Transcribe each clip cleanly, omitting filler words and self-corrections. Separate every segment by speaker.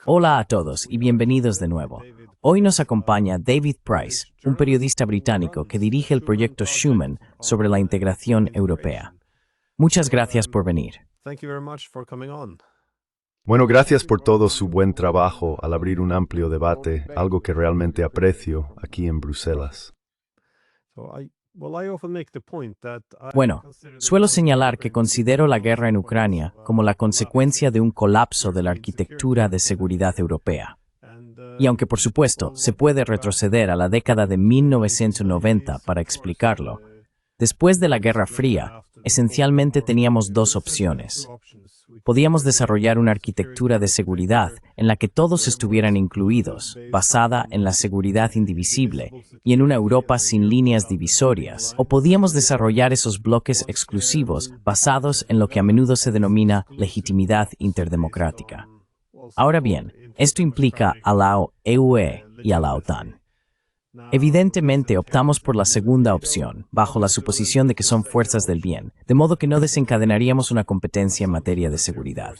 Speaker 1: Hola a todos y bienvenidos de nuevo. Hoy nos acompaña David Price, un periodista británico que dirige el proyecto Schuman sobre la integración europea. Muchas gracias por venir.
Speaker 2: Bueno, gracias por todo su buen trabajo al abrir un amplio debate, algo que realmente aprecio aquí en Bruselas.
Speaker 1: Bueno, suelo señalar que considero la guerra en Ucrania como la consecuencia de un colapso de la arquitectura de seguridad europea. Y aunque por supuesto se puede retroceder a la década de 1990 para explicarlo, después de la Guerra Fría, esencialmente teníamos dos opciones. Podíamos desarrollar una arquitectura de seguridad en la que todos estuvieran incluidos, basada en la seguridad indivisible y en una Europa sin líneas divisorias, o podíamos desarrollar esos bloques exclusivos basados en lo que a menudo se denomina legitimidad interdemocrática. Ahora bien, esto implica a la UE y a la OTAN. Evidentemente optamos por la segunda opción, bajo la suposición de que son fuerzas del bien, de modo que no desencadenaríamos una competencia en materia de seguridad.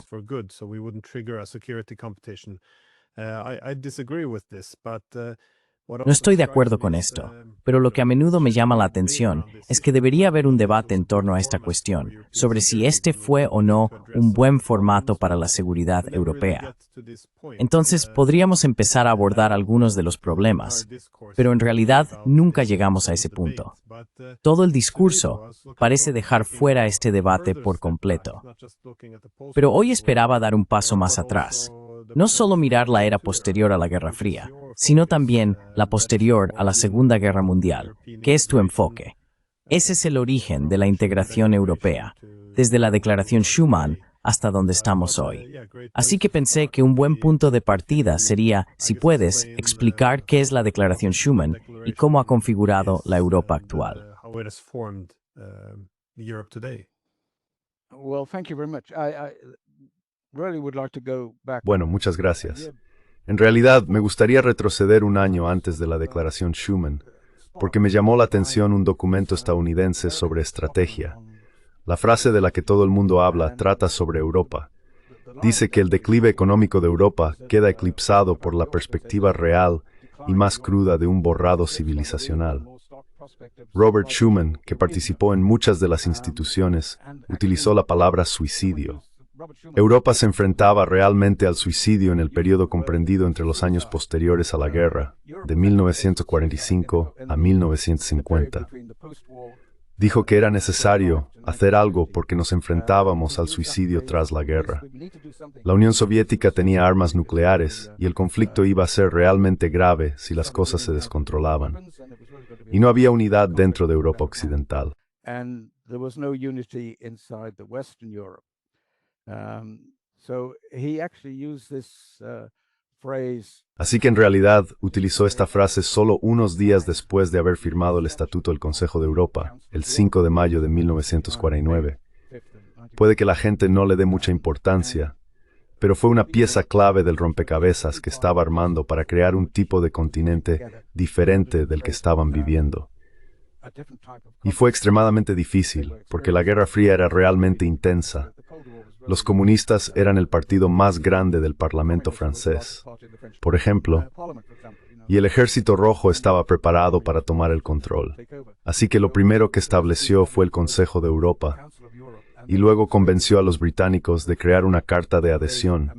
Speaker 1: No estoy de acuerdo con esto, pero lo que a menudo me llama la atención es que debería haber un debate en torno a esta cuestión, sobre si este fue o no un buen formato para la seguridad europea. Entonces, podríamos empezar a abordar algunos de los problemas, pero en realidad nunca llegamos a ese punto. Todo el discurso parece dejar fuera este debate por completo. Pero hoy esperaba dar un paso más atrás. No solo mirar la era posterior a la Guerra Fría, sino también la posterior a la Segunda Guerra Mundial, que es tu enfoque. Ese es el origen de la integración europea, desde la Declaración Schuman hasta donde estamos hoy. Así que pensé que un buen punto de partida sería, si puedes, explicar qué es la Declaración Schuman y cómo ha configurado la Europa actual.
Speaker 2: Bueno, muchas gracias. En realidad, me gustaría retroceder un año antes de la Declaración Schuman, porque me llamó la atención un documento estadounidense sobre estrategia. La frase de la que todo el mundo habla trata sobre Europa. Dice que el declive económico de Europa queda eclipsado por la perspectiva real y más cruda de un borrado civilizacional. Robert Schuman, que participó en muchas de las instituciones, utilizó la palabra suicidio. Europa se enfrentaba realmente al suicidio en el periodo comprendido entre los años posteriores a la guerra, de 1945 a 1950. Dijo que era necesario hacer algo porque nos enfrentábamos al suicidio tras la guerra. La Unión Soviética tenía armas nucleares y el conflicto iba a ser realmente grave si las cosas se descontrolaban. Y no había unidad dentro de Europa Occidental. Así que en realidad utilizó esta frase solo unos días después de haber firmado el Estatuto del Consejo de Europa, el 5 de mayo de 1949. Puede que la gente no le dé mucha importancia, pero fue una pieza clave del rompecabezas que estaba armando para crear un tipo de continente diferente del que estaban viviendo. Y fue extremadamente difícil, porque la Guerra Fría era realmente intensa. Los comunistas eran el partido más grande del Parlamento francés, por ejemplo, y el Ejército Rojo estaba preparado para tomar el control. Así que lo primero que estableció fue el Consejo de Europa, y luego convenció a los británicos de crear una carta de adhesión,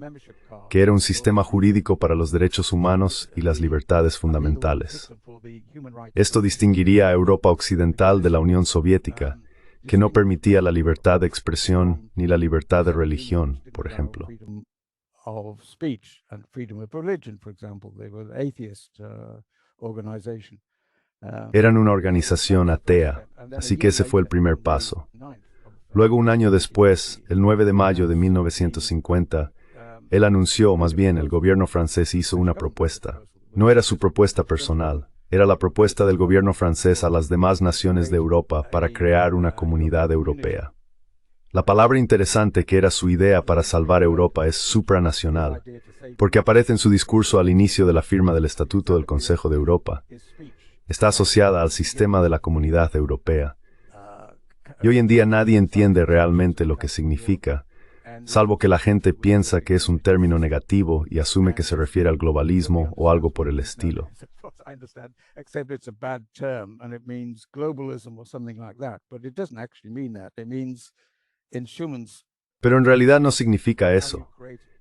Speaker 2: que era un sistema jurídico para los derechos humanos y las libertades fundamentales. Esto distinguiría a Europa Occidental de la Unión Soviética, que no permitía la libertad de expresión ni la libertad de religión, por ejemplo. Eran una organización atea, así que ese fue el primer paso. Luego, un año después, el 9 de mayo de 1950, él anunció, o más bien el gobierno francés hizo una propuesta. No era su propuesta personal. Era la propuesta del gobierno francés a las demás naciones de Europa para crear una comunidad europea. La palabra interesante que era su idea para salvar Europa es supranacional, porque aparece en su discurso al inicio de la firma del Estatuto del Consejo de Europa. Está asociada al sistema de la Comunidad Europea. Y hoy en día nadie entiende realmente lo que significa, salvo que la gente piensa que es un término negativo y asume que se refiere al globalismo o algo por el estilo. Pero en realidad no significa eso.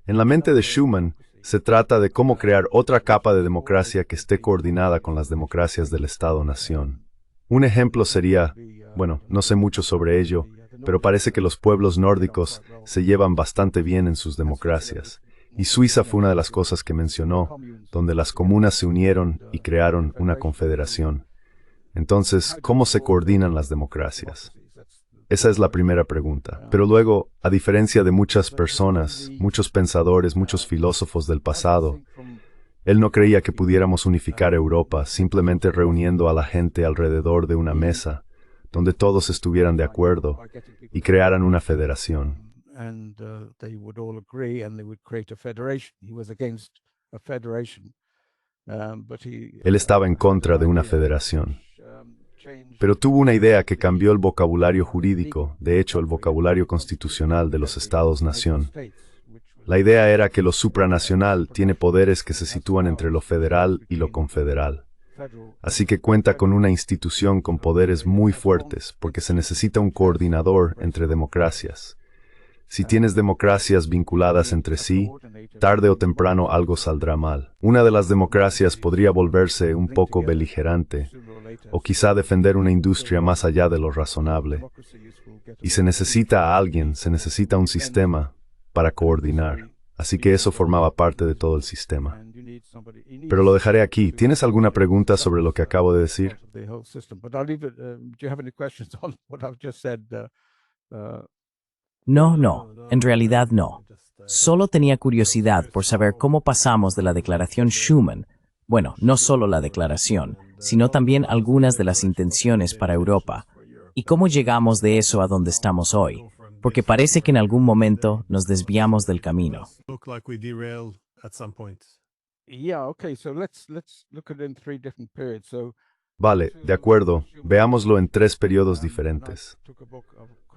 Speaker 2: En la mente de Schuman, se trata de cómo crear otra capa de democracia que esté coordinada con las democracias del Estado-nación. Un ejemplo sería, bueno, no sé mucho sobre ello, pero parece que los pueblos nórdicos se llevan bastante bien en sus democracias. Y Suiza fue una de las cosas que mencionó, donde las comunas se unieron y crearon una confederación. Entonces, ¿cómo se coordinan las democracias? Esa es la primera pregunta. Pero luego, a diferencia de muchas personas, muchos pensadores, muchos filósofos del pasado, él no creía que pudiéramos unificar Europa simplemente reuniendo a la gente alrededor de una mesa, donde todos estuvieran de acuerdo y crearan una federación. Él estaba en contra de una federación. Pero tuvo una idea que cambió el vocabulario jurídico, de hecho el vocabulario constitucional de los Estados-nación. La idea era que lo supranacional tiene poderes que se sitúan entre lo federal y lo confederal. Así que cuenta con una institución con poderes muy fuertes, porque se necesita un coordinador entre democracias. Si tienes democracias vinculadas entre sí, tarde o temprano algo saldrá mal. Una de las democracias podría volverse un poco beligerante, o quizá defender una industria más allá de lo razonable. Y se necesita a alguien, se necesita un sistema para coordinar. Así que eso formaba parte de todo el sistema. Pero lo dejaré aquí. ¿Tienes alguna pregunta sobre lo que acabo de decir?
Speaker 1: No, en realidad no. Solo tenía curiosidad por saber cómo pasamos de la Declaración Schuman, bueno, no solo la declaración, sino también algunas de las intenciones para Europa, y cómo llegamos de eso a donde estamos hoy, porque parece que en algún momento nos desviamos del camino.
Speaker 2: Vale, de acuerdo. Veámoslo en 3 periodos diferentes.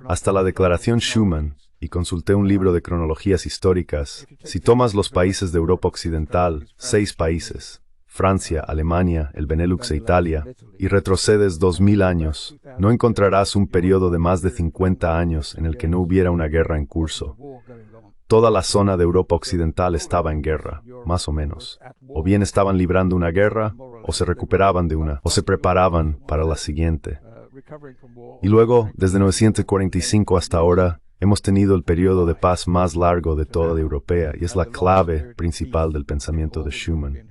Speaker 2: Hasta la Declaración Schuman, y consulté un libro de cronologías históricas, si tomas los países de Europa Occidental, 6 países, Francia, Alemania, el Benelux e Italia, y retrocedes 2000 años, no encontrarás un periodo de más de 50 años en el que no hubiera una guerra en curso. Toda la zona de Europa Occidental estaba en guerra, más o menos. O bien estaban librando una guerra, o se recuperaban de una, o se preparaban para la siguiente. Y luego, desde 945 hasta ahora, hemos tenido el periodo de paz más largo de toda Europea, y es la clave principal del pensamiento de Schuman.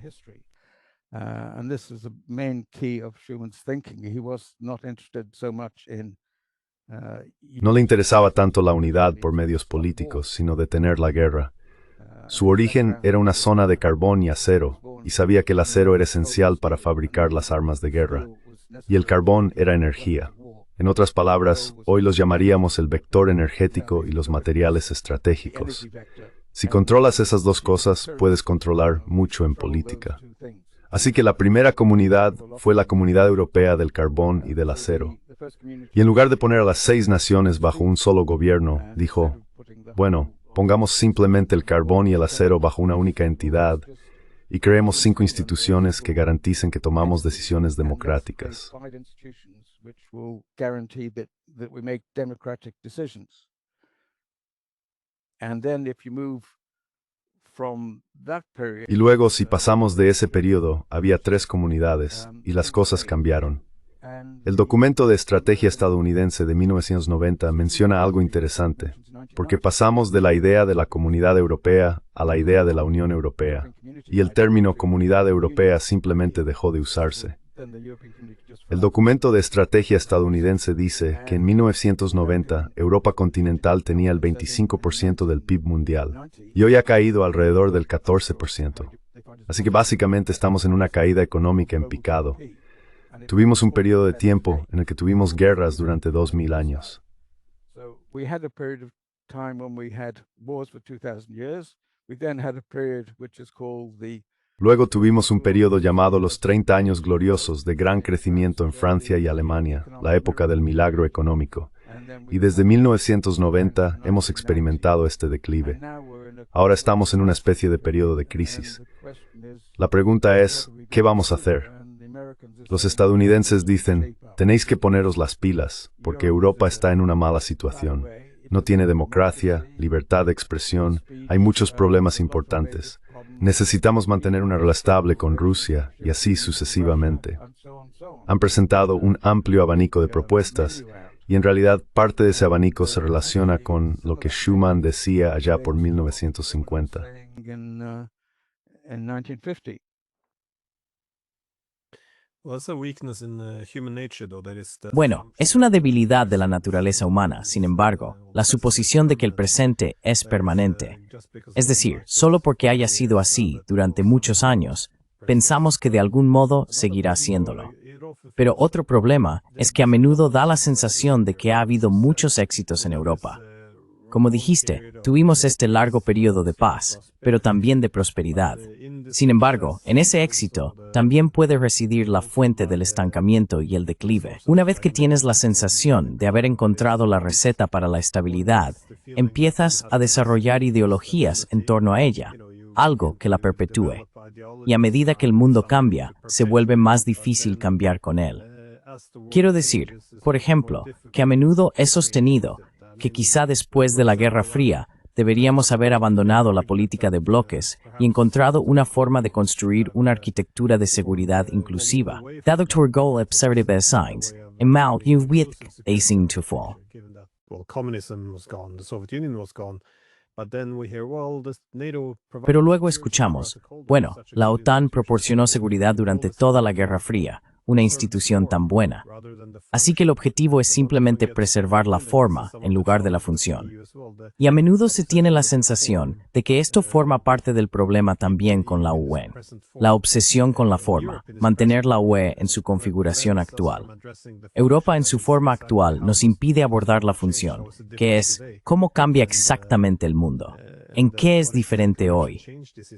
Speaker 2: No le interesaba tanto la unidad por medios políticos, sino detener la guerra. Su origen era una zona de carbón y acero, y sabía que el acero era esencial para fabricar las armas de guerra, y el carbón era energía. En otras palabras, hoy los llamaríamos el vector energético y los materiales estratégicos. Si controlas esas dos cosas, puedes controlar mucho en política. Así que la primera comunidad fue la Comunidad Europea del Carbón y del Acero. Y en lugar de poner a las 6 naciones bajo un solo gobierno, dijo, bueno, pongamos simplemente el carbón y el acero bajo una única entidad y creemos 5 instituciones que garanticen que tomamos decisiones democráticas. Y luego, si pasamos de ese periodo, había 3 comunidades, y las cosas cambiaron. El documento de estrategia estadounidense de 1990 menciona algo interesante, porque pasamos de la idea de la Comunidad Europea a la idea de la Unión Europea, y el término Comunidad Europea simplemente dejó de usarse. El documento de estrategia estadounidense dice que en 1990 Europa continental tenía el 25% del PIB mundial, y hoy ha caído alrededor del 14%. Así que básicamente estamos en una caída económica en picado. Tuvimos un periodo de tiempo en el que tuvimos guerras durante 2000 años. Luego tuvimos un periodo llamado los 30 años gloriosos de gran crecimiento en Francia y Alemania, la época del milagro económico. y desde 1990 hemos experimentado este declive. Ahora estamos en una especie de periodo de crisis. La pregunta es, ¿qué vamos a hacer? Los estadounidenses dicen, tenéis que poneros las pilas, porque Europa está en una mala situación. No tiene democracia, libertad de expresión, hay muchos problemas importantes. Necesitamos mantener una relación estable con Rusia, y así sucesivamente. Han presentado un amplio abanico de propuestas, y en realidad parte de ese abanico se relaciona con lo que Schuman decía allá por 1950.
Speaker 1: Bueno, es una debilidad de la naturaleza humana, sin embargo, la suposición de que el presente es permanente. Es decir, solo porque haya sido así durante muchos años, pensamos que de algún modo seguirá siéndolo. Pero otro problema es que a menudo da la sensación de que ha habido muchos éxitos en Europa. Como dijiste, tuvimos este largo periodo de paz, pero también de prosperidad. Sin embargo, en ese éxito también puede residir la fuente del estancamiento y el declive. Una vez que tienes la sensación de haber encontrado la receta para la estabilidad, empiezas a desarrollar ideologías en torno a ella, algo que la perpetúe. Y a medida que el mundo cambia, se vuelve más difícil cambiar con él. Quiero decir, por ejemplo, que a menudo he sostenido que quizá después de la Guerra Fría deberíamos haber abandonado la política de bloques y encontrado una forma de construir una arquitectura de seguridad inclusiva. Dado que el goal observative de signs, en mal y with acing to fall. Pero luego escuchamos, bueno, la OTAN proporcionó seguridad durante toda la Guerra Fría, una institución tan buena. Así que el objetivo es simplemente preservar la forma en lugar de la función. Y a menudo se tiene la sensación de que esto forma parte del problema también con la UE. La obsesión con la forma, mantener la UE en su configuración actual. Europa en su forma actual nos impide abordar la función, que es, ¿cómo cambia exactamente el mundo? ¿En qué es diferente hoy?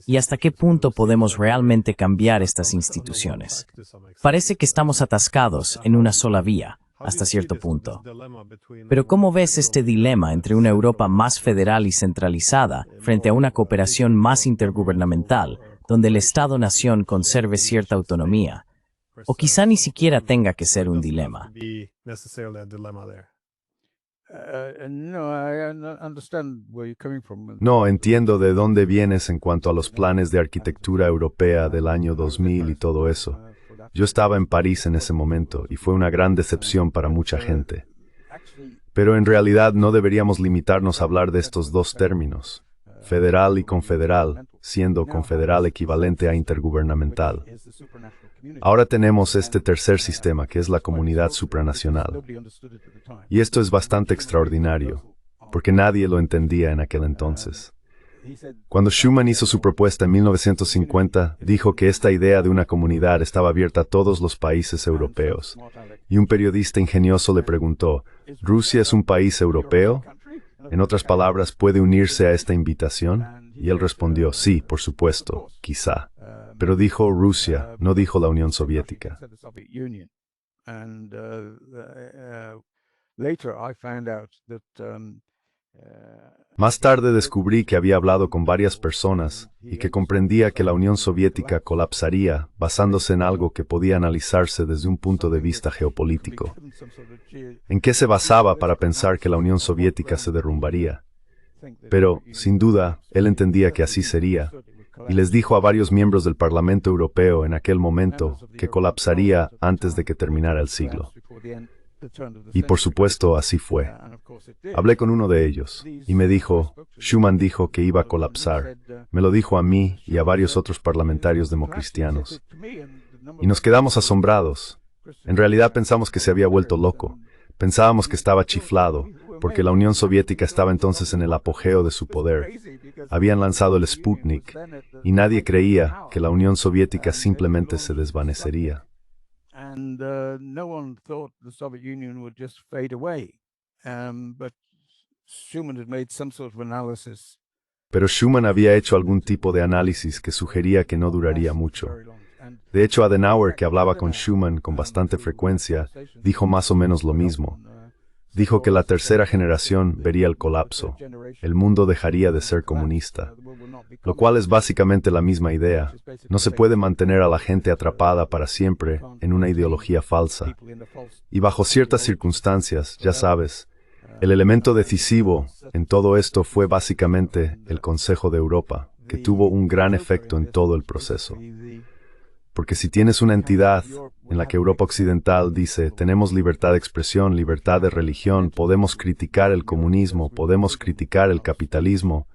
Speaker 1: ¿Y hasta qué punto podemos realmente cambiar estas instituciones? Parece que estamos atascados en una sola vía, hasta cierto punto. Pero ¿cómo ves este dilema entre una Europa más federal y centralizada frente a una cooperación más intergubernamental, donde el Estado-nación conserve cierta autonomía? O quizá ni siquiera tenga que ser un dilema.
Speaker 2: No, entiendo de dónde vienes en cuanto a los planes de arquitectura europea del año 2000 y todo eso. Yo estaba en París en ese momento y fue una gran decepción para mucha gente. Pero en realidad no deberíamos limitarnos a hablar de estos dos términos, federal y confederal, siendo confederal equivalente a intergubernamental. Ahora tenemos este tercer sistema, que es la comunidad supranacional. Y esto es bastante extraordinario, porque nadie lo entendía en aquel entonces. Cuando Schuman hizo su propuesta en 1950, dijo que esta idea de una comunidad estaba abierta a todos los países europeos. Y un periodista ingenioso le preguntó, ¿Rusia es un país europeo? En otras palabras, ¿puede unirse a esta invitación? Y él respondió, sí, por supuesto, quizá. Pero dijo Rusia, no dijo la Unión Soviética. Más tarde descubrí que había hablado con varias personas y que comprendía que la Unión Soviética colapsaría basándose en algo que podía analizarse desde un punto de vista geopolítico. ¿En qué se basaba para pensar que la Unión Soviética se derrumbaría? Pero, sin duda, él entendía que así sería, y les dijo a varios miembros del Parlamento Europeo en aquel momento que colapsaría antes de que terminara el siglo. Y por supuesto, así fue. Hablé con uno de ellos, y me dijo, Schuman dijo que iba a colapsar. Me lo dijo a mí y a varios otros parlamentarios democristianos. Y nos quedamos asombrados. En realidad pensamos que se había vuelto loco. Pensábamos que estaba chiflado, porque la Unión Soviética estaba entonces en el apogeo de su poder. Habían lanzado el Sputnik, y nadie creía que la Unión Soviética simplemente se desvanecería. Pero Schuman había hecho algún tipo de análisis que sugería que no duraría mucho. De hecho, Adenauer, que hablaba con Schuman con bastante frecuencia, dijo más o menos lo mismo. Dijo que la tercera generación vería el colapso. El mundo dejaría de ser comunista, lo cual es básicamente la misma idea. No se puede mantener a la gente atrapada para siempre en una ideología falsa. Y bajo ciertas circunstancias, ya sabes, el elemento decisivo en todo esto fue básicamente el Consejo de Europa, que tuvo un gran efecto en todo el proceso. Porque si tienes una entidad en la que Europa Occidental dice, tenemos libertad de expresión, libertad de religión, podemos criticar el comunismo, podemos criticar el capitalismo,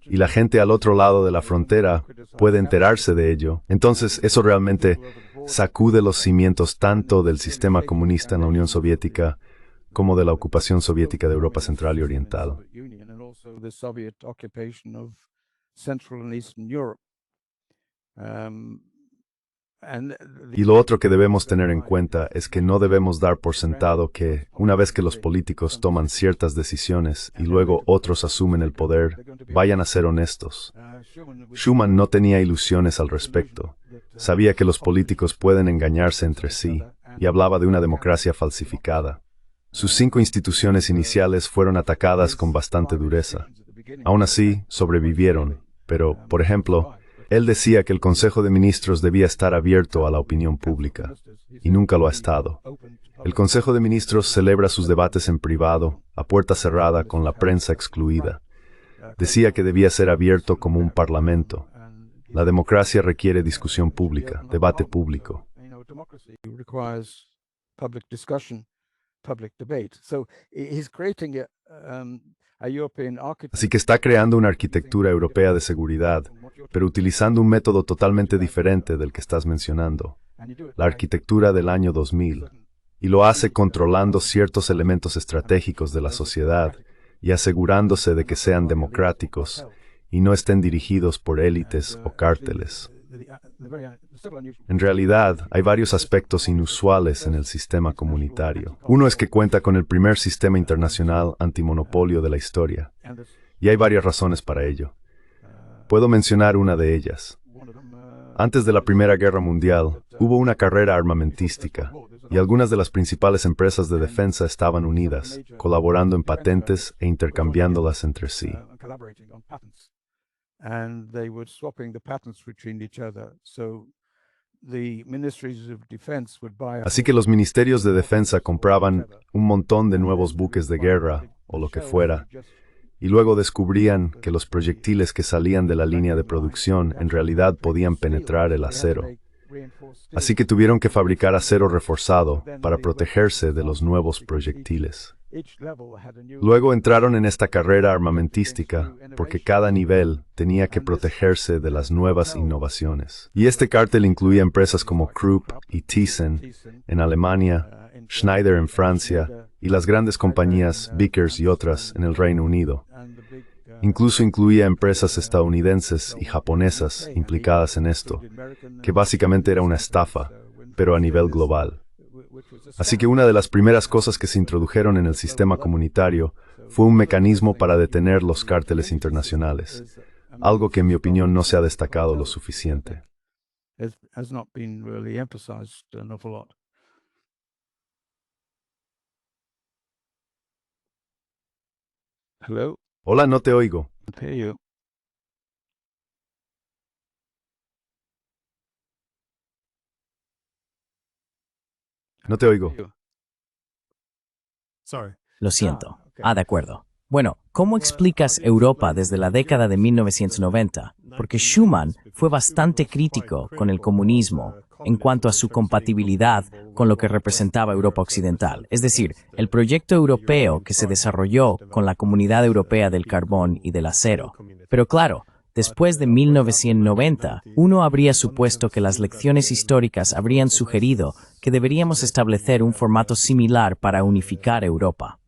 Speaker 2: y la gente al otro lado de la frontera puede enterarse de ello, entonces eso realmente sacude los cimientos tanto del sistema comunista en la Unión Soviética como de la ocupación soviética de Europa Central y Oriental. Y lo otro que debemos tener en cuenta es que no debemos dar por sentado que, una vez que los políticos toman ciertas decisiones y luego otros asumen el poder, vayan a ser honestos. Schuman no tenía ilusiones al respecto. Sabía que los políticos pueden engañarse entre sí y hablaba de una democracia falsificada. Sus 5 instituciones iniciales fueron atacadas con bastante dureza. Aún así, sobrevivieron, pero, por ejemplo, él decía que el Consejo de Ministros debía estar abierto a la opinión pública, y nunca lo ha estado. El Consejo de Ministros celebra sus debates en privado, a puerta cerrada, con la prensa excluida. Decía que debía ser abierto como un parlamento. La democracia requiere discusión pública, debate público. Así que está creando una arquitectura europea de seguridad, pero utilizando un método totalmente diferente del que estás mencionando, la arquitectura del año 2000, y lo hace controlando ciertos elementos estratégicos de la sociedad y asegurándose de que sean democráticos y no estén dirigidos por élites o cárteles. En realidad, hay varios aspectos inusuales en el sistema comunitario. Uno es que cuenta con el primer sistema internacional antimonopolio de la historia, y hay varias razones para ello. Puedo mencionar una de ellas. Antes de la Primera Guerra Mundial, hubo una carrera armamentística, y algunas de las principales empresas de defensa estaban unidas, colaborando en patentes e intercambiándolas entre sí. Así que los ministerios de defensa compraban un montón de nuevos buques de guerra, o lo que fuera, y luego descubrían que los proyectiles que salían de la línea de producción en realidad podían penetrar el acero. Así que tuvieron que fabricar acero reforzado para protegerse de los nuevos proyectiles. Luego entraron en esta carrera armamentística porque cada nivel tenía que protegerse de las nuevas innovaciones. Y este cártel incluía empresas como Krupp y Thyssen en Alemania, Schneider en Francia y las grandes compañías Vickers y otras en el Reino Unido. Incluso incluía empresas estadounidenses y japonesas implicadas en esto, que básicamente era una estafa, pero a nivel global. Así que una de las primeras cosas que se introdujeron en el sistema comunitario fue un mecanismo para detener los cárteles internacionales, algo que en mi opinión no se ha destacado lo suficiente. Hola, no te oigo. No te oigo.
Speaker 1: Lo siento. De acuerdo. Bueno, ¿cómo explicas Europa desde la década de 1990? Porque Schuman fue bastante crítico con el comunismo en cuanto a su compatibilidad con lo que representaba Europa Occidental, es decir, el proyecto europeo que se desarrolló con la Comunidad Europea del Carbón y del Acero. Pero claro, después de 1990, uno habría supuesto que las lecciones históricas habrían sugerido que deberíamos establecer un formato similar para unificar Europa.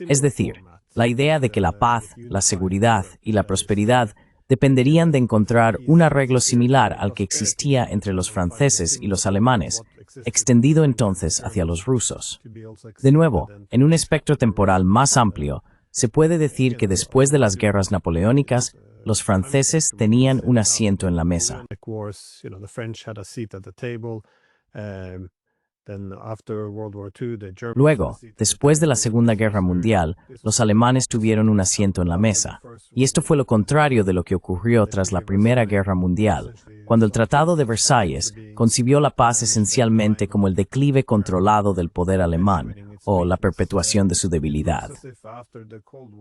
Speaker 1: Es decir, la idea de que la paz, la seguridad y la prosperidad dependerían de encontrar un arreglo similar al que existía entre los franceses y los alemanes, extendido entonces hacia los rusos. De nuevo, en un espectro temporal más amplio, se puede decir que después de las guerras napoleónicas, los franceses tenían un asiento en la mesa. Luego, después de la Segunda Guerra Mundial, los alemanes tuvieron un asiento en la mesa, y esto fue lo contrario de lo que ocurrió tras la Primera Guerra Mundial, cuando el Tratado de Versalles concibió la paz esencialmente como el declive controlado del poder alemán, o la perpetuación de su debilidad.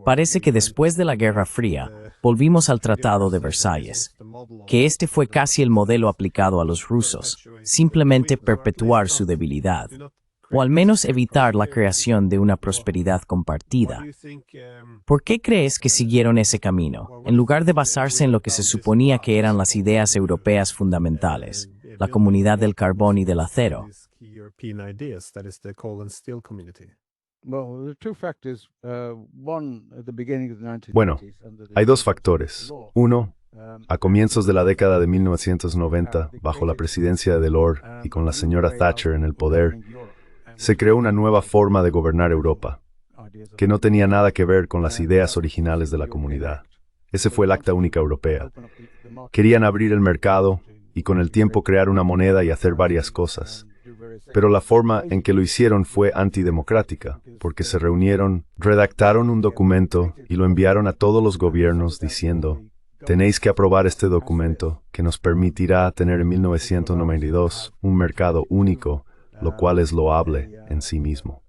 Speaker 1: Parece que después de la Guerra Fría, volvimos al Tratado de Versalles, que este fue casi el modelo aplicado a los rusos, simplemente perpetuar su debilidad, o al menos evitar la creación de una prosperidad compartida. ¿Por qué crees que siguieron ese camino, en lugar de basarse en lo que se suponía que eran las ideas europeas fundamentales, la comunidad del carbón y del acero?
Speaker 2: Bueno, hay dos factores. Uno, a comienzos de la década de 1990, bajo la presidencia de Delors y con la señora Thatcher en el poder, se creó una nueva forma de gobernar Europa, que no tenía nada que ver con las ideas originales de la comunidad. Ese fue el Acta Única Europea. Querían abrir el mercado y con el tiempo crear una moneda y hacer varias cosas. Pero la forma en que lo hicieron fue antidemocrática, porque se reunieron, redactaron un documento y lo enviaron a todos los gobiernos diciendo: tenéis que aprobar este documento que nos permitirá tener en 1992 un mercado único, lo cual es loable en sí mismo.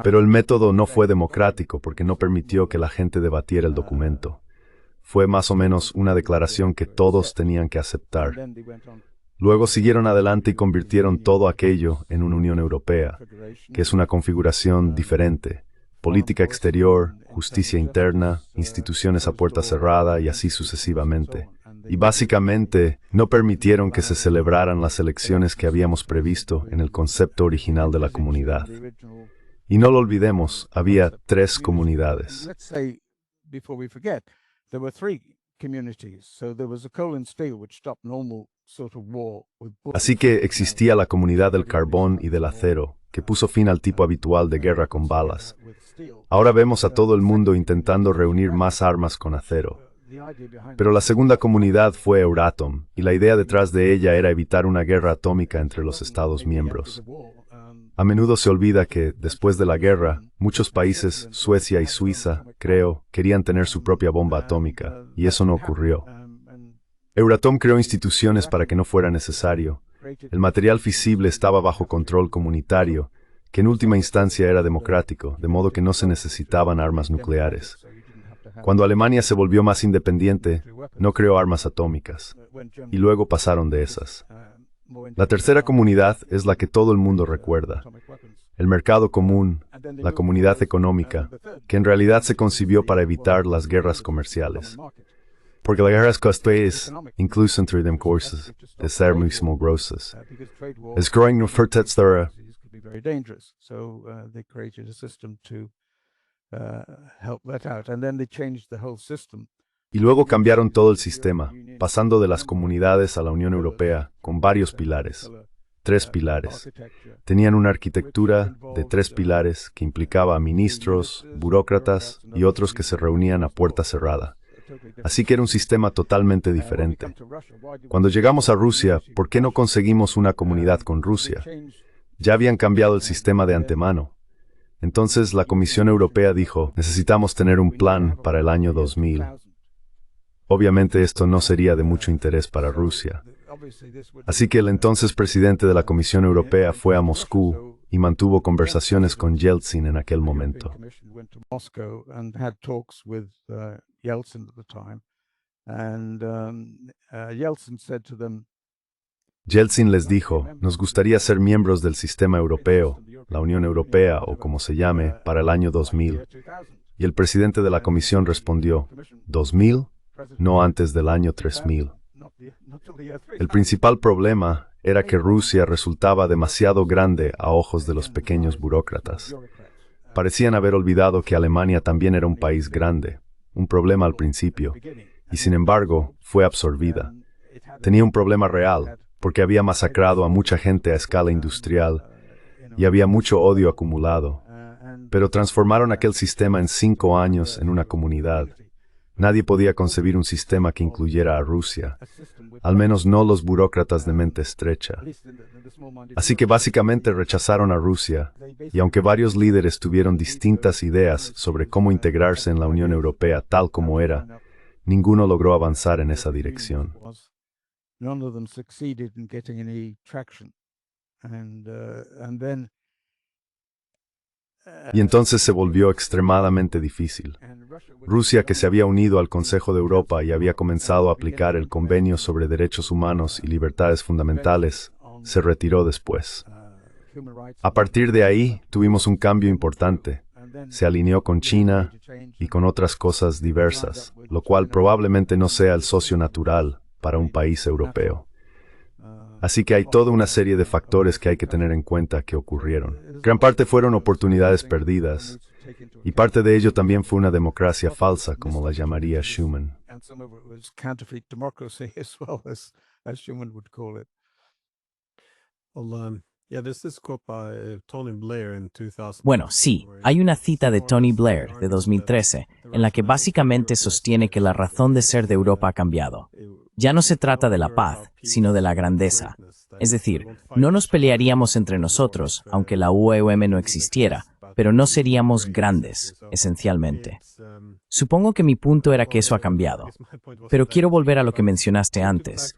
Speaker 2: Pero el método no fue democrático porque no permitió que la gente debatiera el documento. Fue más o menos una declaración que todos tenían que aceptar. Luego siguieron adelante y convirtieron todo aquello en una Unión Europea, que es una configuración diferente. Política exterior, justicia interna, instituciones a puerta cerrada y así sucesivamente. Y básicamente no permitieron que se celebraran las elecciones que habíamos previsto en el concepto original de la comunidad. Y no lo olvidemos, había 3 comunidades. Así que existía la comunidad del carbón y del acero, que puso fin al tipo habitual de guerra con balas. Ahora vemos a todo el mundo intentando reunir más armas con acero. Pero la segunda comunidad fue Euratom, y la idea detrás de ella era evitar una guerra atómica entre los Estados miembros. A menudo se olvida que, después de la guerra, muchos países, Suecia y Suiza, creo, querían tener su propia bomba atómica, y eso no ocurrió. Euratom creó instituciones para que no fuera necesario. El material fisible estaba bajo control comunitario, que en última instancia era democrático, de modo que no se necesitaban armas nucleares. Cuando Alemania se volvió más independiente, no creó armas atómicas, y luego pasaron de esas. La tercera comunidad es la que todo el mundo recuerda, el mercado común, la comunidad económica, que en realidad se concibió para evitar las guerras comerciales. Porque las guerras comerciales, incluso entre them courses, de ser muy grosas. Es growing no fortaleza. Y luego cambiaron todo el sistema, pasando de las comunidades a la Unión Europea, con varios pilares. 3 pilares. Tenían una arquitectura de 3 pilares que implicaba a ministros, burócratas y otros que se reunían a puerta cerrada. Así que era un sistema totalmente diferente. Cuando llegamos a Rusia, ¿por qué no conseguimos una comunidad con Rusia? Ya habían cambiado el sistema de antemano. Entonces la Comisión Europea dijo, necesitamos tener un plan para el año 2000. Obviamente esto no sería de mucho interés para Rusia. Así que el entonces presidente de la Comisión Europea fue a Moscú y mantuvo conversaciones con Yeltsin en aquel momento. Yeltsin les dijo, nos gustaría ser miembros del sistema europeo, la Unión Europea o como se llame, para el año 2000. Y el presidente de la Comisión respondió, ¿2000? No antes del año 3000. El principal problema era que Rusia resultaba demasiado grande a ojos de los pequeños burócratas. Parecían haber olvidado que Alemania también era un país grande, un problema al principio, y sin embargo fue absorbida. Tenía un problema real, porque había masacrado a mucha gente a escala industrial y había mucho odio acumulado. Pero transformaron aquel sistema en 5 años en una comunidad. Nadie podía concebir un sistema que incluyera a Rusia, al menos no los burócratas de mente estrecha. Así que básicamente rechazaron a Rusia, y aunque varios líderes tuvieron distintas ideas sobre cómo integrarse en la Unión Europea tal como era, ninguno logró avanzar en esa dirección. Y entonces se volvió extremadamente difícil. Rusia, que se había unido al Consejo de Europa y había comenzado a aplicar el Convenio sobre Derechos Humanos y Libertades Fundamentales, se retiró después. A partir de ahí, tuvimos un cambio importante. Se alineó con China y con otras cosas diversas, lo cual probablemente no sea el socio natural para un país europeo. Así que hay toda una serie de factores que hay que tener en cuenta que ocurrieron. Gran parte fueron oportunidades perdidas, y parte de ello también fue una democracia falsa, como la llamaría Schuman.
Speaker 1: Bueno, sí, hay una cita de Tony Blair de 2013 en la que básicamente sostiene que la razón de ser de Europa ha cambiado. Ya no se trata de la paz, sino de la grandeza. Es decir, no nos pelearíamos entre nosotros, aunque la UEM no existiera, pero no seríamos grandes, esencialmente. Supongo que mi punto era que eso ha cambiado. Pero quiero volver a lo que mencionaste antes.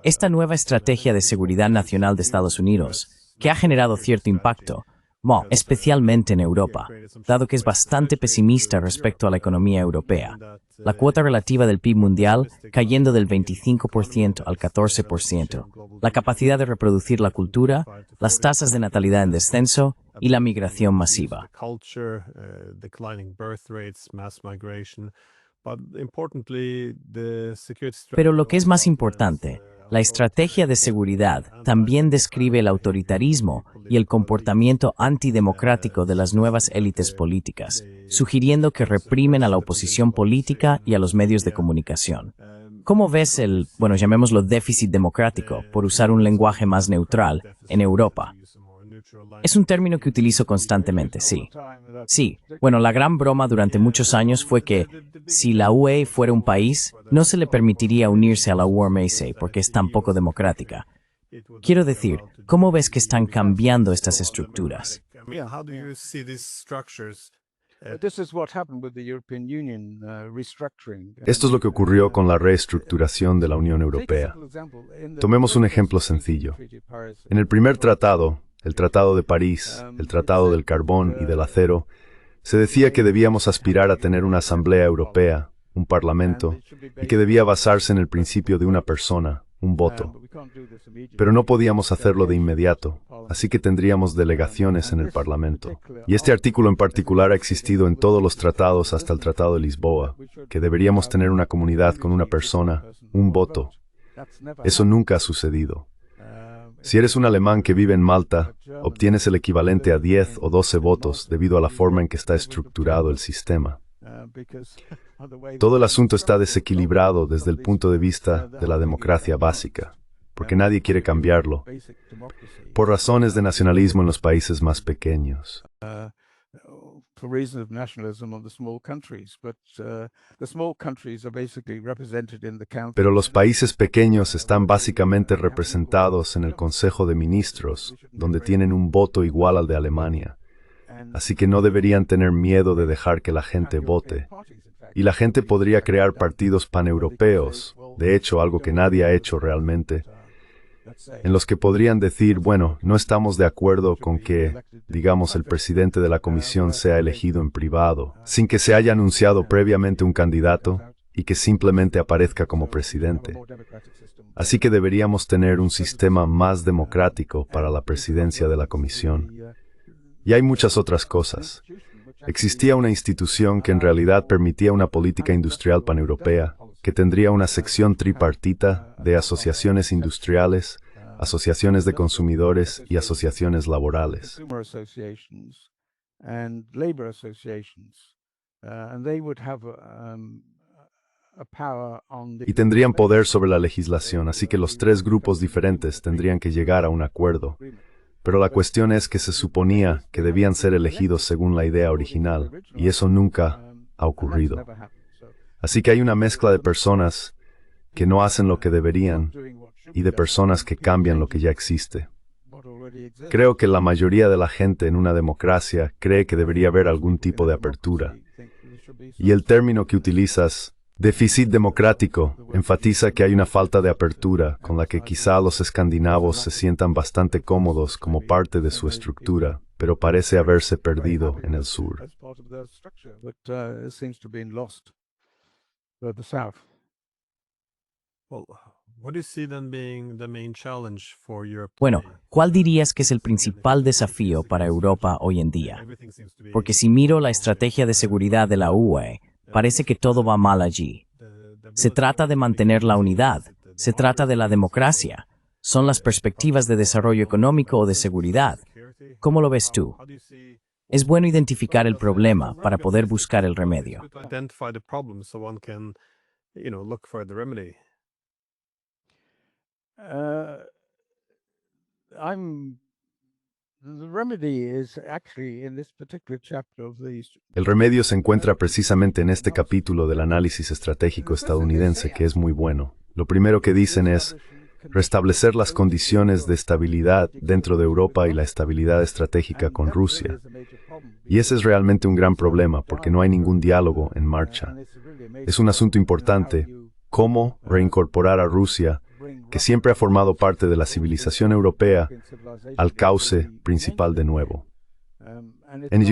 Speaker 1: Esta nueva estrategia de seguridad nacional de Estados Unidos, que ha generado cierto impacto, especialmente en Europa, dado que es bastante pesimista respecto a la economía europea. La cuota relativa del PIB mundial cayendo del 25% al 14%, la capacidad de reproducir la cultura, las tasas de natalidad en descenso y la migración masiva. Pero lo que es más importante, la estrategia de seguridad también describe el autoritarismo y el comportamiento antidemocrático de las nuevas élites políticas, sugiriendo que reprimen a la oposición política y a los medios de comunicación. ¿Cómo ves el, llamémoslo déficit democrático, por usar un lenguaje más neutral, en Europa? Es un término que utilizo constantemente, sí. Sí, la gran broma durante muchos años fue que, si la UE fuera un país, no se le permitiría unirse a la URMAC porque es tan poco democrática. Quiero decir, ¿cómo ves que están cambiando estas estructuras?
Speaker 2: Esto es lo que ocurrió con la reestructuración de la Unión Europea. Tomemos un ejemplo sencillo. En el primer tratado, el Tratado de París, el Tratado del Carbón y del Acero, se decía que debíamos aspirar a tener una Asamblea Europea, un Parlamento, y que debía basarse en el principio de una persona, un voto. Pero no podíamos hacerlo de inmediato, así que tendríamos delegaciones en el Parlamento. Y este artículo en particular ha existido en todos los tratados hasta el Tratado de Lisboa, que deberíamos tener una comunidad con una persona, un voto. Eso nunca ha sucedido. Si eres un alemán que vive en Malta, obtienes el equivalente a 10 o 12 votos debido a la forma en que está estructurado el sistema. Todo el asunto está desequilibrado desde el punto de vista de la democracia básica, porque nadie quiere cambiarlo, por razones de nacionalismo en los países más pequeños. Pero los países pequeños están básicamente representados en el Consejo de Ministros, donde tienen un voto igual al de Alemania. Así que no deberían tener miedo de dejar que la gente vote. Y la gente podría crear partidos paneuropeos, de hecho algo que nadie ha hecho realmente, en los que podrían decir, no estamos de acuerdo con que, digamos, el presidente de la comisión sea elegido en privado, sin que se haya anunciado previamente un candidato y que simplemente aparezca como presidente. Así que deberíamos tener un sistema más democrático para la presidencia de la comisión. Y hay muchas otras cosas. Existía una institución que en realidad permitía una política industrial paneuropea, que tendría una sección tripartita de asociaciones industriales, asociaciones de consumidores y asociaciones laborales. Y tendrían poder sobre la legislación, así que los tres grupos diferentes tendrían que llegar a un acuerdo. Pero la cuestión es que se suponía que debían ser elegidos según la idea original, y eso nunca ha ocurrido. Así que hay una mezcla de personas que no hacen lo que deberían y de personas que cambian lo que ya existe. Creo que la mayoría de la gente en una democracia cree que debería haber algún tipo de apertura. Y el término que utilizas, déficit democrático, enfatiza que hay una falta de apertura con la que quizá los escandinavos se sientan bastante cómodos como parte de su estructura, pero parece haberse perdido en el sur.
Speaker 1: Bueno, ¿cuál dirías que es el principal desafío para Europa hoy en día? Porque si miro la estrategia de seguridad de la UE, parece que todo va mal allí. Se trata de mantener la unidad, se trata de la democracia, son las perspectivas de desarrollo económico o de seguridad. ¿Cómo lo ves tú? Es bueno identificar el problema para poder buscar el remedio.
Speaker 2: El remedio se encuentra precisamente en este capítulo del análisis estratégico estadounidense, que es muy bueno. Lo primero que dicen es restablecer las condiciones de estabilidad dentro de Europa y la estabilidad estratégica con Rusia. Y ese es realmente un gran problema, porque no hay ningún diálogo en marcha. Es un asunto importante, cómo reincorporar a Rusia, que siempre ha formado parte de la civilización europea, al cauce principal de nuevo. En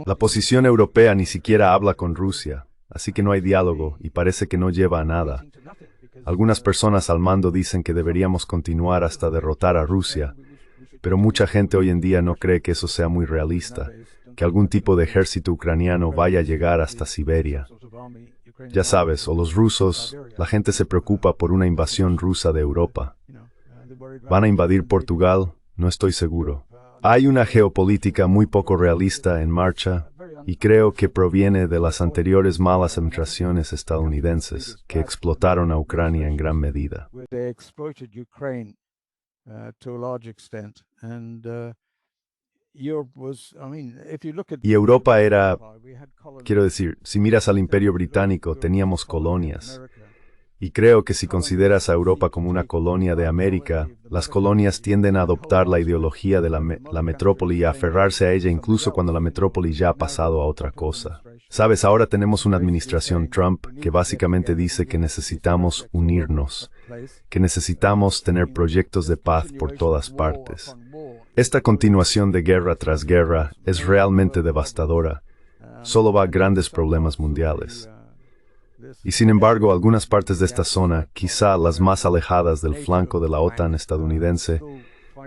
Speaker 2: la posición europea ni siquiera habla con Rusia, así que no hay diálogo y parece que no lleva a nada. Algunas personas al mando dicen que deberíamos continuar hasta derrotar a Rusia, pero mucha gente hoy en día no cree que eso sea muy realista, que algún tipo de ejército ucraniano vaya a llegar hasta Siberia. Ya sabes, o los rusos, la gente se preocupa por una invasión rusa de Europa. ¿Van a invadir Portugal? No estoy seguro. Hay una geopolítica muy poco realista en marcha, y creo que proviene de las anteriores malas administraciones estadounidenses, que explotaron a Ucrania en gran medida. Y Europa era, quiero decir, si miras al Imperio Británico, teníamos colonias. Y creo que si consideras a Europa como una colonia de América, las colonias tienden a adoptar la ideología de la metrópoli y a aferrarse a ella incluso cuando la metrópoli ya ha pasado a otra cosa. Sabes, ahora tenemos una administración Trump que básicamente dice que necesitamos unirnos, que necesitamos tener proyectos de paz por todas partes. Esta continuación de guerra tras guerra es realmente devastadora. Solo va a grandes problemas mundiales. Y sin embargo, algunas partes de esta zona, quizá las más alejadas del flanco de la OTAN estadounidense,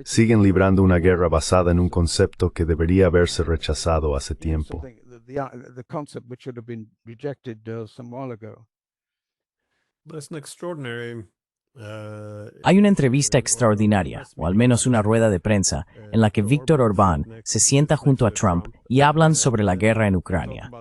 Speaker 2: siguen librando una guerra basada en un concepto que debería haberse rechazado hace tiempo.
Speaker 1: Hay una entrevista extraordinaria, o al menos una rueda de prensa, en la que Viktor Orbán se sienta junto a Trump y hablan sobre la guerra en Ucrania.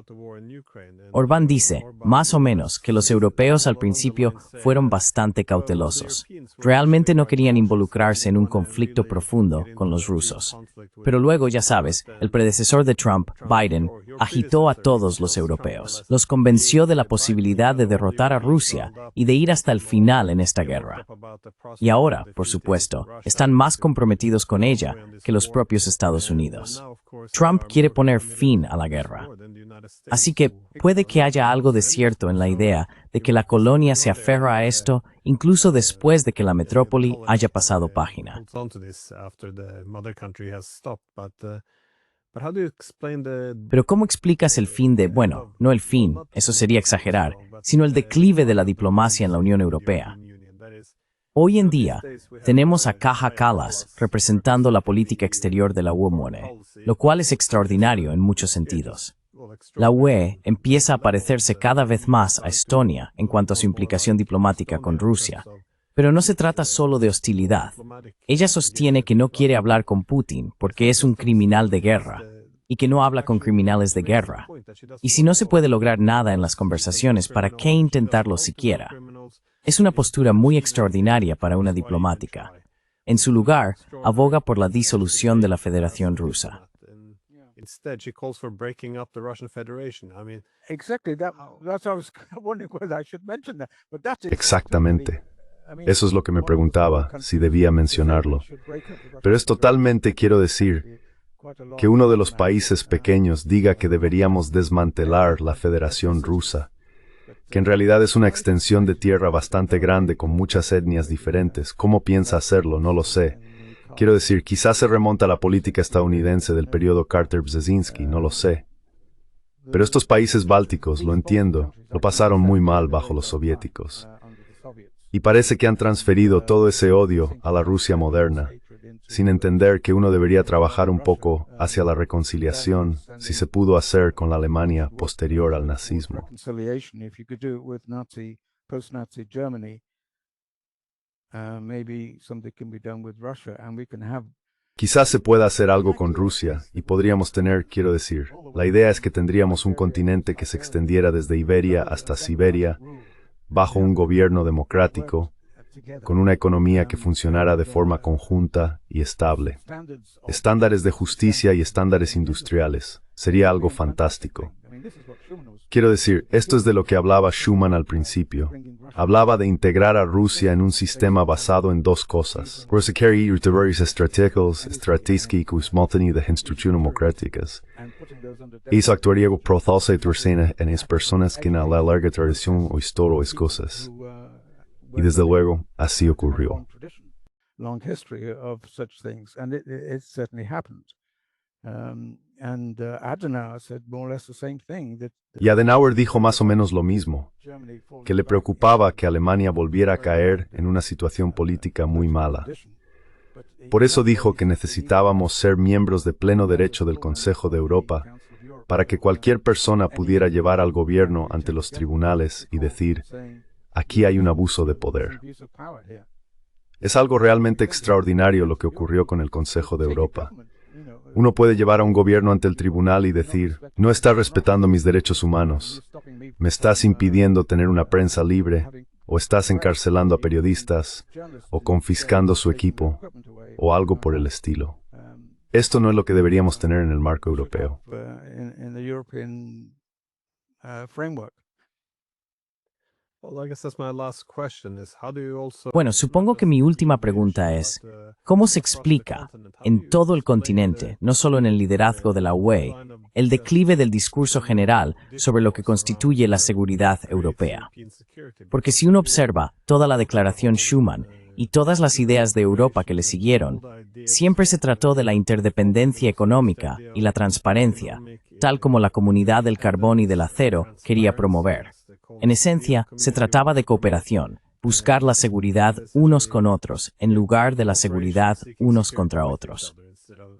Speaker 1: Orbán dice, más o menos, que los europeos al principio fueron bastante cautelosos. Realmente no querían involucrarse en un conflicto profundo con los rusos. Pero luego, ya sabes, el predecesor de Trump, Biden, agitó a todos los europeos. Los convenció de la posibilidad de derrotar a Rusia y de ir hasta el final en esta guerra. Y ahora, por supuesto, están más comprometidos con ella que los propios Estados Unidos. Trump quiere poner fin a la guerra. Así que puede que haya algo de cierto en la idea de que la colonia se aferra a esto incluso después de que la metrópoli haya pasado página. Pero ¿cómo explicas el fin de, bueno, no el fin, eso sería exagerar, sino el declive de la diplomacia en la Unión Europea? Hoy en día, tenemos a Kaja Kallas representando la política exterior de la UE, lo cual es extraordinario en muchos sentidos. La UE empieza a parecerse cada vez más a Estonia en cuanto a su implicación diplomática con Rusia. Pero no se trata solo de hostilidad. Ella sostiene que no quiere hablar con Putin porque es un criminal de guerra, y que no habla con criminales de guerra. Y si no se puede lograr nada en las conversaciones, ¿para qué intentarlo siquiera? Es una postura muy extraordinaria para una diplomática. En su lugar, aboga por la disolución de la Federación Rusa.
Speaker 3: Instead, she calls for breaking up the Russian Federation. I mean,
Speaker 4: That's I was wondering whether I should mention that. But that's
Speaker 2: Exactamente. Eso es lo que me preguntaba, si debía mencionarlo. Pero es totalmente, quiero decir, que uno de los países pequeños diga que deberíamos desmantelar la Federación Rusa, que en realidad es una extensión de tierra bastante grande con muchas etnias diferentes. ¿Cómo piensa hacerlo? No lo sé. Quiero decir, quizás se remonta a la política estadounidense del periodo Carter-Brzezinski, no lo sé. Pero estos países bálticos, lo entiendo, lo pasaron muy mal bajo los soviéticos. Y parece que han transferido todo ese odio a la Rusia moderna, sin entender que uno debería trabajar un poco hacia la reconciliación, si se pudo hacer con la Alemania posterior al nazismo. Quizás se pueda hacer algo con Rusia y podríamos tener, quiero decir, la idea es que tendríamos un continente que se extendiera desde Iberia hasta Siberia, bajo un gobierno democrático, con una economía que funcionara de forma conjunta y estable. Estándares de justicia y estándares industriales. Sería algo fantástico. Quiero decir, esto es de lo que hablaba Schuman al principio. Hablaba de integrar a Rusia en un sistema basado en dos cosas. Eso actuaría por falsa tercena en las personas que en la larga tradición o historia es cosas. Y desde luego, así ocurrió. Y Adenauer dijo más o menos lo mismo, que le preocupaba que Alemania volviera a caer en una situación política muy mala. Por eso dijo que necesitábamos ser miembros de pleno derecho del Consejo de Europa, para que cualquier persona pudiera llevar al gobierno ante los tribunales y decir, aquí hay un abuso de poder. Es algo realmente extraordinario lo que ocurrió con el Consejo de Europa. Uno puede llevar a un gobierno ante el tribunal y decir, no estás respetando mis derechos humanos, me estás impidiendo tener una prensa libre, o estás encarcelando a periodistas, o confiscando su equipo, o algo por el estilo. Esto no es lo que deberíamos tener en el marco europeo.
Speaker 1: Bueno, supongo que mi última pregunta es, ¿cómo se explica en todo el continente, no solo en el liderazgo de la UE, el declive del discurso general sobre lo que constituye la seguridad europea? Porque si uno observa toda la declaración Schuman y todas las ideas de Europa que le siguieron, siempre se trató de la interdependencia económica y la transparencia, tal como la Comunidad del Carbón y del Acero quería promover. En esencia, se trataba de cooperación, buscar la seguridad unos con otros, en lugar de la seguridad unos contra otros.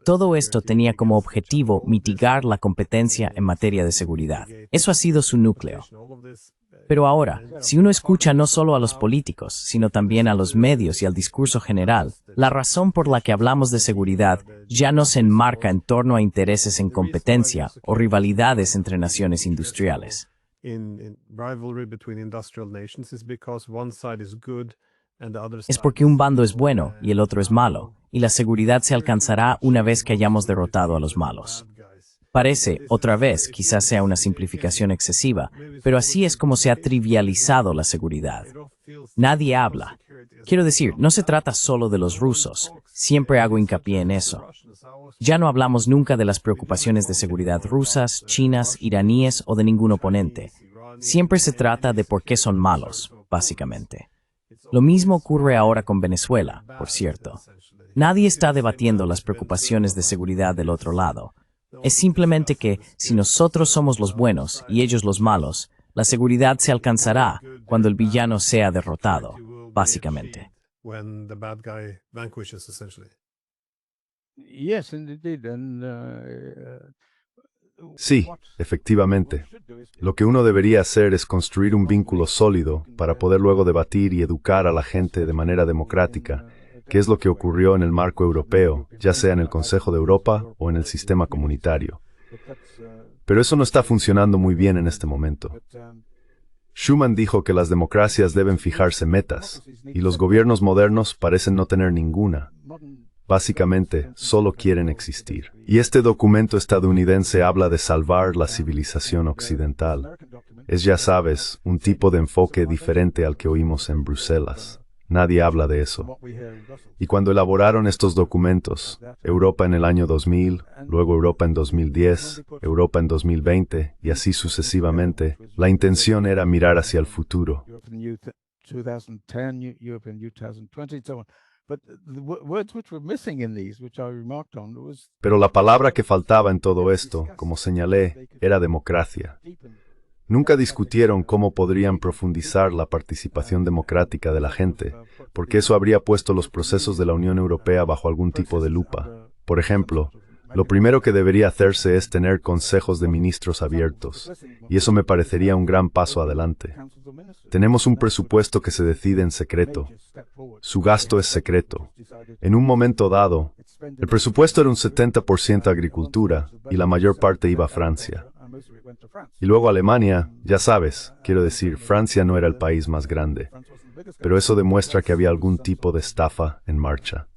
Speaker 1: Todo esto tenía como objetivo mitigar la competencia en materia de seguridad. Eso ha sido su núcleo. Pero ahora, si uno escucha no solo a los políticos, sino también a los medios y al discurso general, la razón por la que hablamos de seguridad ya no se enmarca en torno a intereses en competencia o rivalidades entre naciones industriales. Es porque un bando es bueno y el otro es malo, y la seguridad se alcanzará una vez que hayamos derrotado a los malos. Parece, otra vez, quizás sea una simplificación excesiva, pero así es como se ha trivializado la seguridad. Nadie habla. Quiero decir, no se trata solo de los rusos, siempre hago hincapié en eso. Ya no hablamos nunca de las preocupaciones de seguridad rusas, chinas, iraníes o de ningún oponente. Siempre se trata de por qué son malos, básicamente. Lo mismo ocurre ahora con Venezuela, por cierto. Nadie está debatiendo las preocupaciones de seguridad del otro lado. Es simplemente que, si nosotros somos los buenos y ellos los malos, la seguridad se alcanzará cuando el villano sea derrotado, básicamente.
Speaker 2: Sí, efectivamente. Lo que uno debería hacer es construir un vínculo sólido para poder luego debatir y educar a la gente de manera democrática, que es lo que ocurrió en el marco europeo, ya sea en el Consejo de Europa o en el sistema comunitario. Pero eso no está funcionando muy bien en este momento. Schuman dijo que las democracias deben fijarse metas, y los gobiernos modernos parecen no tener ninguna. Básicamente, solo quieren existir. Y este documento estadounidense habla de salvar la civilización occidental. Es, ya sabes, un tipo de enfoque diferente al que oímos en Bruselas. Nadie habla de eso. Y cuando elaboraron estos documentos, Europa en el año 2000, luego Europa en 2010, Europa en 2020, y así sucesivamente, la intención era mirar hacia el futuro. Pero la palabra que faltaba en todo esto, como señalé, era democracia. Nunca discutieron cómo podrían profundizar la participación democrática de la gente, porque eso habría puesto los procesos de la Unión Europea bajo algún tipo de lupa. Por ejemplo, lo primero que debería hacerse es tener consejos de ministros abiertos, y eso me parecería un gran paso adelante. Tenemos un presupuesto que se decide en secreto. Su gasto es secreto. En un momento dado, el presupuesto era un 70% agricultura, y la mayor parte iba a Francia. Y luego Alemania, ya sabes, quiero decir, Francia no era el país más grande, pero eso demuestra que había algún tipo de estafa en marcha.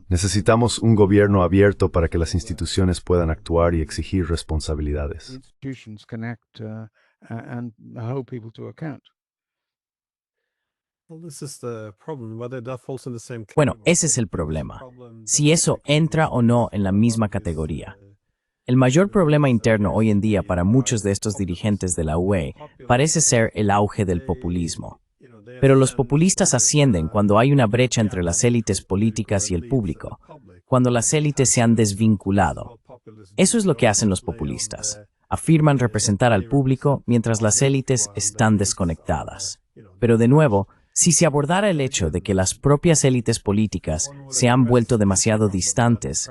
Speaker 2: Necesitamos un gobierno abierto para que las instituciones puedan actuar y exigir responsabilidades.
Speaker 1: Bueno, ese es el problema. Si eso entra o no en la misma categoría. El mayor problema interno hoy en día para muchos de estos dirigentes de la UE parece ser el auge del populismo. Pero los populistas ascienden cuando hay una brecha entre las élites políticas y el público, cuando las élites se han desvinculado. Eso es lo que hacen los populistas. Afirman representar al público mientras las élites están desconectadas. Pero de nuevo, si se abordara el hecho de que las propias élites políticas se han vuelto demasiado distantes,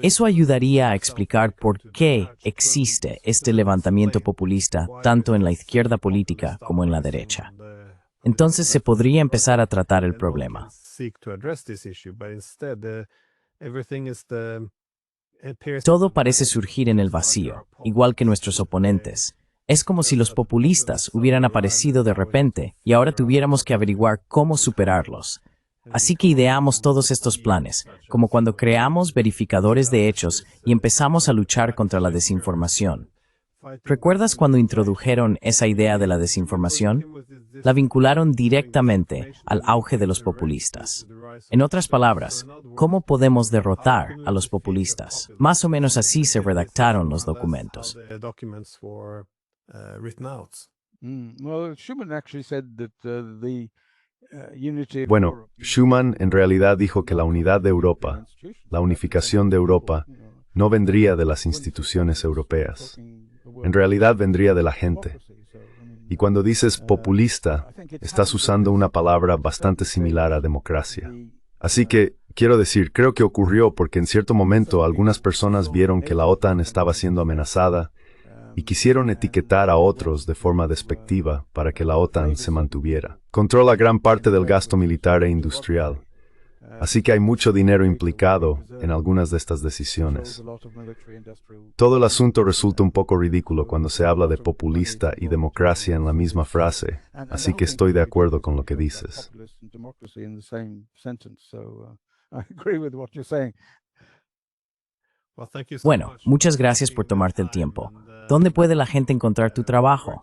Speaker 1: eso ayudaría a explicar por qué existe este levantamiento populista tanto en la izquierda política como en la derecha. Entonces se podría empezar a tratar el problema. Todo parece surgir en el vacío, igual que nuestros oponentes. Es como si los populistas hubieran aparecido de repente y ahora tuviéramos que averiguar cómo superarlos. Así que ideamos todos estos planes, como cuando creamos verificadores de hechos y empezamos a luchar contra la desinformación. ¿Recuerdas cuando introdujeron esa idea de la desinformación? La vincularon directamente al auge de los populistas. En otras palabras, ¿cómo podemos derrotar a los populistas? Más o menos así se redactaron los documentos.
Speaker 2: Bueno, Schuman en realidad dijo que la unidad de Europa, la unificación de Europa, no vendría de las instituciones europeas. En realidad vendría de la gente. Y cuando dices populista, estás usando una palabra bastante similar a democracia. Así que, quiero decir, creo que ocurrió porque en cierto momento algunas personas vieron que la OTAN estaba siendo amenazada y quisieron etiquetar a otros de forma despectiva para que la OTAN se mantuviera. Controla gran parte del gasto militar e industrial. Así que hay mucho dinero implicado en algunas de estas decisiones. Todo el asunto resulta un poco ridículo cuando se habla de populista y democracia en la misma frase, así que estoy de acuerdo con lo que dices.
Speaker 1: Bueno, muchas gracias por tomarte el tiempo. ¿Dónde puede la gente encontrar tu trabajo?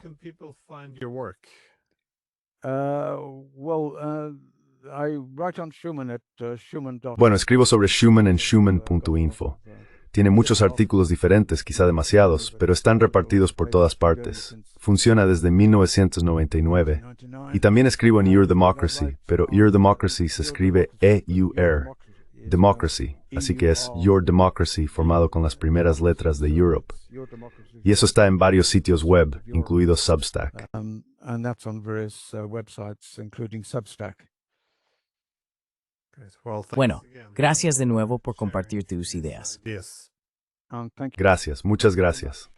Speaker 2: Bueno, escribo sobre Schuman en schuman.info. Tiene muchos artículos diferentes, quizá demasiados, pero están repartidos por todas partes. Funciona desde 1999. Y también escribo en Your Democracy, pero Your Democracy se escribe E-U-R, Democracy, así que es Your Democracy formado con las primeras letras de Europe. Y eso está en varios sitios web, incluido Substack.
Speaker 1: Bueno, gracias de nuevo por compartir tus ideas.
Speaker 2: Gracias, muchas gracias.